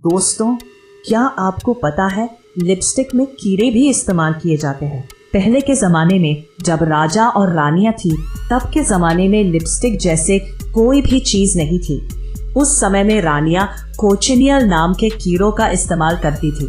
दोस्तों, क्या आपको पता है लिपस्टिक में कीड़े भी इस्तेमाल किए जाते हैं। पहले के ज़माने में जब राजा और रानियां थी, तब के ज़माने में लिपस्टिक जैसे कोई भी चीज़ नहीं थी। उस समय में रानियां कोचिनियल नाम के कीड़ों का इस्तेमाल करती थी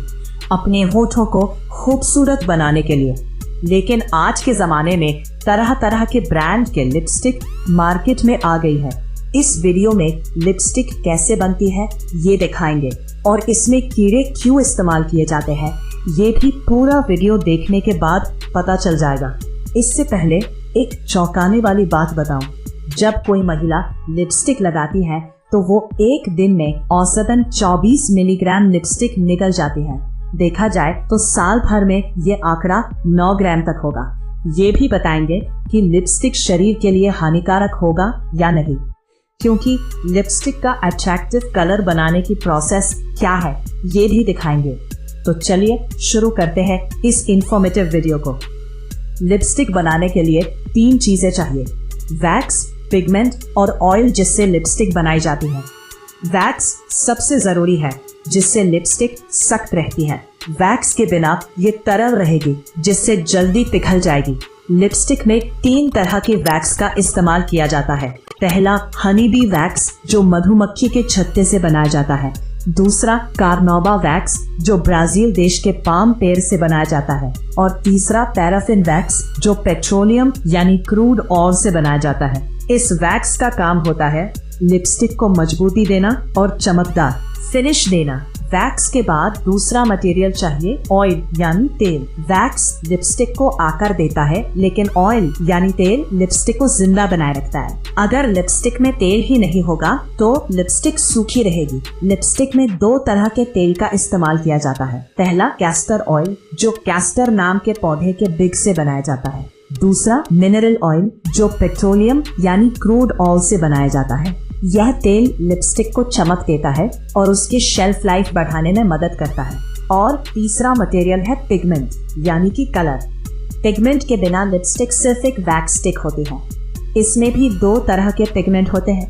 अपने होठों को खूबसूरत बनाने के लिए। लेकिन आज के ज़माने में तरह तरह के ब्रांड के लिपस्टिक मार्केट में आ गई है। इस वीडियो में लिपस्टिक कैसे बनती है ये दिखाएंगे और इसमें कीड़े क्यों इस्तेमाल किए जाते हैं ये भी पूरा वीडियो देखने के बाद पता चल जाएगा। इससे पहले एक चौंकाने वाली बात बताऊं। जब कोई महिला लिपस्टिक लगाती है तो वो एक दिन में औसतन 24 मिलीग्राम लिपस्टिक निकल जाती है। देखा जाए तो साल भर में ये आंकड़ा 9 ग्राम तक होगा। ये भी बताएंगे कि लिपस्टिक शरीर के लिए हानिकारक होगा या नहीं, क्योंकि लिपस्टिक का अट्रैक्टिव कलर बनाने की प्रोसेस क्या है ये भी दिखाएंगे। तो चलिए शुरू करते हैं इस इंफॉर्मेटिव वीडियो को। लिपस्टिक बनाने के लिए 3 चीजें चाहिए: वैक्स, पिगमेंट और ऑयल जिससे लिपस्टिक बनाई जाती है। वैक्स सबसे जरूरी है जिससे लिपस्टिक सख्त रहती है। वैक्स के बिना ये तरल रहेगी जिससे जल्दी पिघल जाएगी। लिपस्टिक में 3 तरह के वैक्स का इस्तेमाल किया जाता है। पहला हनी बी वैक्स जो मधुमक्खी के छत्ते से बनाया जाता है। दूसरा कार्नोबा वैक्स जो ब्राजील देश के पाम पेड़ से बनाया जाता है। और तीसरा पैराफिन वैक्स जो पेट्रोलियम यानी क्रूड ऑयल से बनाया जाता है। इस वैक्स का काम होता है लिपस्टिक को मजबूती देना और चमकदार फिनिश देना। वैक्स के बाद दूसरा मटेरियल चाहिए ऑयल यानी तेल। वैक्स लिपस्टिक को आकार देता है, लेकिन ऑयल यानी तेल लिपस्टिक को जिंदा बनाए रखता है। अगर लिपस्टिक में तेल ही नहीं होगा तो लिपस्टिक सूखी रहेगी। लिपस्टिक में 2 तरह के तेल का इस्तेमाल किया जाता है। पहला कैस्टर ऑयल जो कैस्टर नाम के पौधे के बिग से बनाया जाता है। दूसरा मिनरल ऑयल जो पेट्रोलियम यानी क्रूड ऑयल से बनाया जाता है। यह तेल लिपस्टिक को चमक देता है और उसकी शेल्फ लाइफ बढ़ाने में मदद करता है। और तीसरा मटेरियल है पिगमेंट यानी कि कलर। पिगमेंट के बिना लिपस्टिक सिर्फ एक वैक्स स्टिक होती है। इसमें भी 2 तरह के पिगमेंट होते हैं।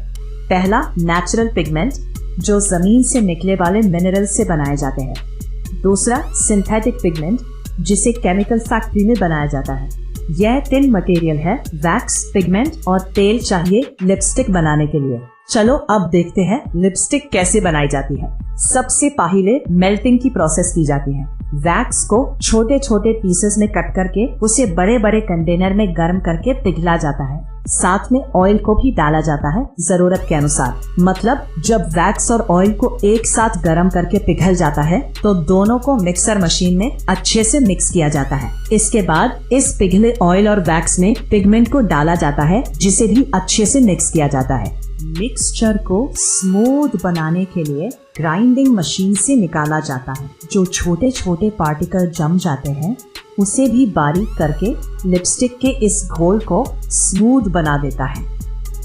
पहला नेचुरल पिगमेंट जो जमीन से निकले वाले मिनरल से बनाए जाते हैं। दूसरा सिंथेटिक पिगमेंट जिसे केमिकल फैक्ट्री में बनाया जाता है। यह 3 मटेरियल है: वैक्स, पिगमेंट और तेल चाहिए लिपस्टिक बनाने के लिए। चलो अब देखते हैं लिपस्टिक कैसे बनाई जाती है। सबसे पहले मेल्टिंग की प्रोसेस की जाती है। वैक्स को छोटे छोटे पीसेस में कट करके उसे बड़े बड़े कंटेनर में गर्म करके पिघला जाता है। साथ में ऑयल को भी डाला जाता है जरूरत के अनुसार। मतलब जब वैक्स और ऑयल को एक साथ गर्म करके पिघल जाता है तो दोनों को मिक्सर मशीन में अच्छे से मिक्स किया जाता है। इसके बाद इस पिघले ऑयल और वैक्स में पिगमेंट को डाला जाता है जिसे भी अच्छे से मिक्स किया जाता है। मिक्सचर को स्मूथ बनाने के लिए ग्राइंडिंग मशीन से निकाला जाता है। जो छोटे छोटे पार्टिकल जम जाते हैं उसे भी बारीक करके लिपस्टिक के इस घोल को स्मूथ बना देता है।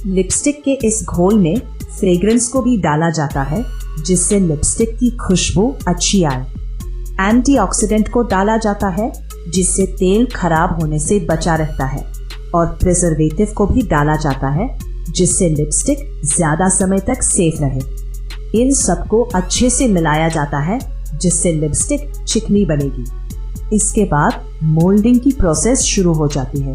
लिपस्टिक के इस घोल में फ्रेग्रेंस को भी डाला जाता है जिससे लिपस्टिक की खुशबू अच्छी आए। एंटीऑक्सीडेंट को डाला जाता है जिससे तेल खराब होने से बचा रहता है। और प्रिजर्वेटिव को भी डाला जाता है जिससे लिपस्टिक ज्यादा समय तक सेफ रहे। इन सबको अच्छे से मिलाया जाता है जिससे लिपस्टिक चिकनी बनेगी। इसके बाद मोल्डिंग की प्रोसेस शुरू हो जाती है।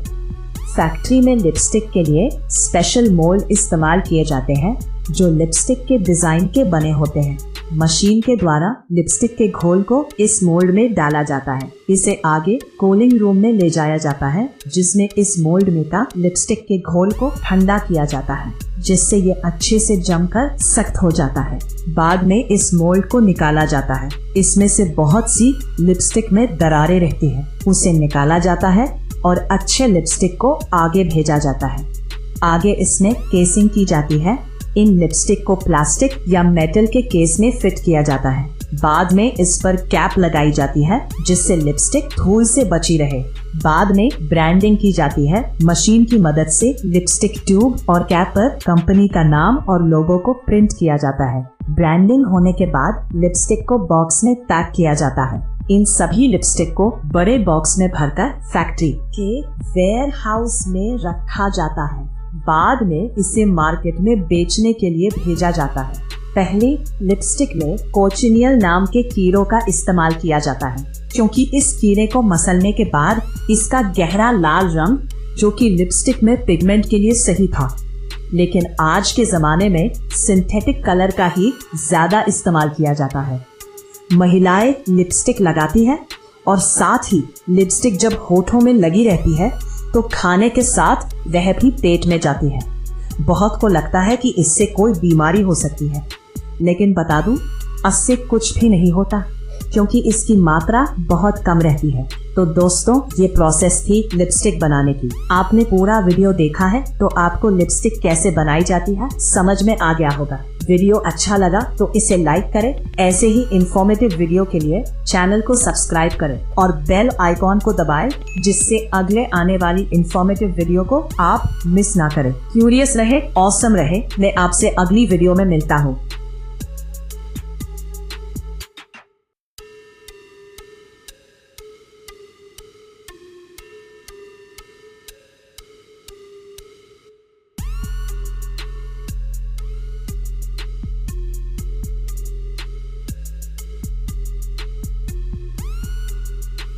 फैक्ट्री में लिपस्टिक के लिए स्पेशल मोल्ड इस्तेमाल किए जाते हैं जो लिपस्टिक के डिजाइन के बने होते हैं। मशीन के द्वारा लिपस्टिक के घोल को इस मोल्ड में डाला जाता है। इसे आगे कूलिंग रूम में ले जाया जाता है जिसमें इस मोल्ड में का लिपस्टिक के घोल को ठंडा किया जाता है जिससे ये अच्छे से जमकर सख्त हो जाता है। बाद में इस मोल्ड को निकाला जाता है। इसमें से बहुत सी लिपस्टिक में दरारें रहती है, उसे निकाला जाता है और अच्छे लिपस्टिक को आगे भेजा जाता है। आगे इसमें केसिंग की जाती है। इन लिपस्टिक को प्लास्टिक या मेटल के केस में फिट किया जाता है। बाद में इस पर कैप लगाई जाती है जिससे लिपस्टिक धूल से बची रहे। बाद में ब्रांडिंग की जाती है। मशीन की मदद से लिपस्टिक ट्यूब और कैप पर कंपनी का नाम और लोगो को प्रिंट किया जाता है। ब्रांडिंग होने के बाद लिपस्टिक को बॉक्स में पैक किया जाता है। इन सभी लिपस्टिक को बड़े बॉक्स में भरकर फैक्ट्री के वेयर हाउस में रखा जाता है। बाद में इसे मार्केट में बेचने के लिए भेजा जाता है। पहले लिपस्टिक में कोचिनियल नाम के कीड़ों का इस्तेमाल किया जाता है, क्योंकि इस कीड़े को मसलने के बाद इसका गहरा लाल रंग, जो कि लिपस्टिक में पिगमेंट के लिए सही था, लेकिन आज के जमाने में सिंथेटिक कलर का ही ज्यादा इस्तेमाल किया जाता है। महिलाएं लिपस्टिक लगाती हैं और साथ ही लिपस्टिक जब होठों में लगी रहती है तो खाने के साथ वह भी पेट में जाती है। बहुत को लगता है कि इससे कोई बीमारी हो सकती है, लेकिन बता दूं, इससे कुछ भी नहीं होता, क्योंकि इसकी मात्रा बहुत कम रहती है। तो दोस्तों, ये प्रोसेस थी लिपस्टिक बनाने की। आपने पूरा वीडियो देखा है तो आपको लिपस्टिक कैसे बनाई जाती है समझ में आ गया होगा। वीडियो अच्छा लगा तो इसे लाइक करें। ऐसे ही इंफॉर्मेटिव वीडियो के लिए चैनल को सब्सक्राइब करें और बेल आइकॉन को दबाएं, जिससे अगले आने वाली इंफॉर्मेटिव वीडियो को आप मिस ना करें। क्यूरियस रहे, ऑसम रहे। मैं आपसे अगली वीडियो में मिलता हूँ।